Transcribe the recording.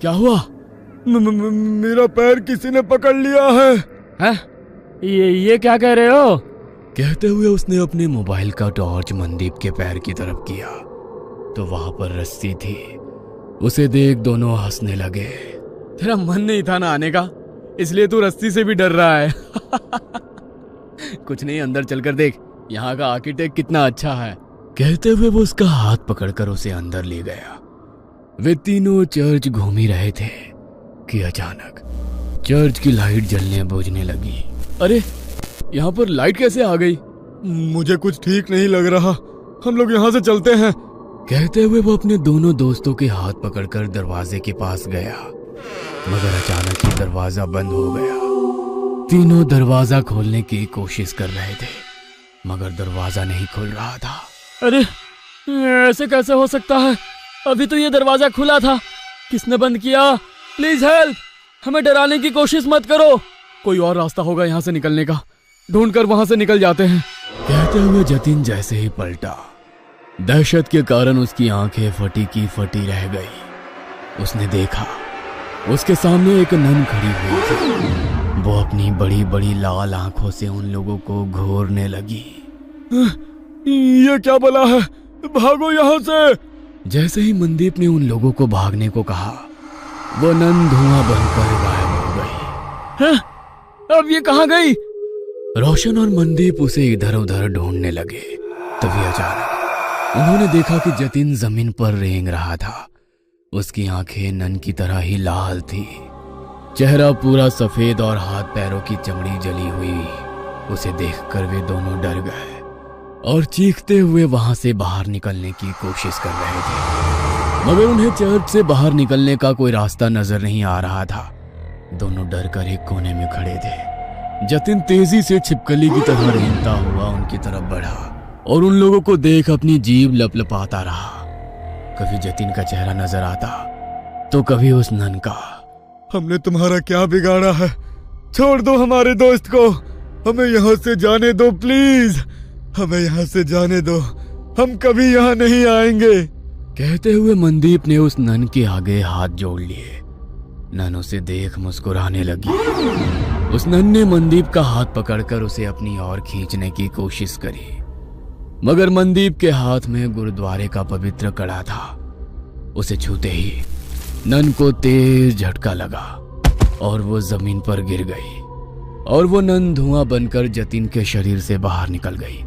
क्या हुआ? मेरा पैर किसी ने पकड़ लिया है। हैं? ये क्या कह रहे हो? कहते हुए उसने अपने मोबाइल का टॉर्च मनदीप के पैर की तरफ किया तो वहां पर रस्सी थी। उसे देख दोनों हंसने लगे। तेरा मन नहीं था ना आने का, इसलिए तू रस्सी से भी डर रहा है। कुछ नहीं, अंदर चलकर देख, यहाँ का आर्किटेक्ट कितना अच्छा है। कहते हुए वो उसका हाथ पकड़कर उसे अंदर ले गया। वे तीनों चर्च घूम ही रहे थे कि अचानक चर्च की लाइट जलने बुझने लगी। अरे, यहाँ पर लाइट कैसे आ गई? मुझे कुछ ठीक नहीं लग रहा, हम लोग यहाँ से चलते हैं। कहते हुए वो अपने दोनों दोस्तों के हाथ पकड़कर दरवाजे के पास गया, मगर अचानक ही दरवाजा बंद हो गया। तीनों दरवाजा खोलने की कोशिश कर रहे थे, मगर दरवाजा नहीं खुल रहा था। अरे, ऐसे कैसे हो सकता है? अभी तो ये दरवाजा खुला था। किसने बंद किया? प्लीज हेल्प, हमें डराने की कोशिश मत करो। कोई और रास्ता होगा यहाँ से निकलने का, ढूंढकर वहां से निकल जाते हैं। कहते हुए जतिन जैसे ही पलटा, दहशत के कारण उसकी आंखें फटी की फटी रह गई। उसने देखा उसके सामने एक नन खड़ी हुई थी। वो अपनी बड़ी बड़ी लाल आंखों से उन लोगों को घूरने लगी। ये क्या बला है, भागो यहाँ से। जैसे ही मनदीप ने उन लोगों को भागने को कहा, वो नन धुआं बनकर गायब हो गई। हैं? अब ये कहाँ गई? रोशन और मनदीप उसे इधर उधर ढूंढने लगे। तभी अचानक उन्होंने देखा कि जतिन जमीन पर रेंग रहा था। उसकी आंखें नन की तरह ही लाल थी, चेहरा पूरा सफेद और हाथ पैरों की चमड़ी जली हुई। उसे देखकर वे दोनों डर गए और चीखते हुए वहां से बाहर निकलने की कोशिश कर रहे थे, मगर उन्हें चर्च से बाहर निकलने का कोई रास्ता नजर नहीं आ रहा था। दोनों डर कर एक कोने में खड़े थे। जतिन तेजी से छिपकली की तरह रेंगता हुआ उनकी तरफ बढ़ा और उन लोगों को देख अपनी जीभ लपलपाता रहा। कभी जतिन का चेहरा नजर आता तो कभी उस नन का। हमने तुम्हारा क्या बिगाड़ा है? छोड़ दो हमारे दोस्त को, हमें यहाँ से जाने दो प्लीज, हमें यहाँ से जाने दो, हम कभी यहाँ नहीं आएंगे। कहते हुए मनदीप ने उस नन के आगे हाथ जोड़ लिए। नन उसे देख मुस्कुराने लगी। उस नन ने मनदीप का हाथ पकड़कर उसे अपनी ओर खींचने की कोशिश करी, मगर मनदीप के हाथ में गुरुद्वारे का पवित्र कड़ा था। उसे छूते ही नन को तेज झटका लगा और वो जमीन पर गिर गई और वो नन धुआं बनकर जतिन के शरीर से बाहर निकल गई।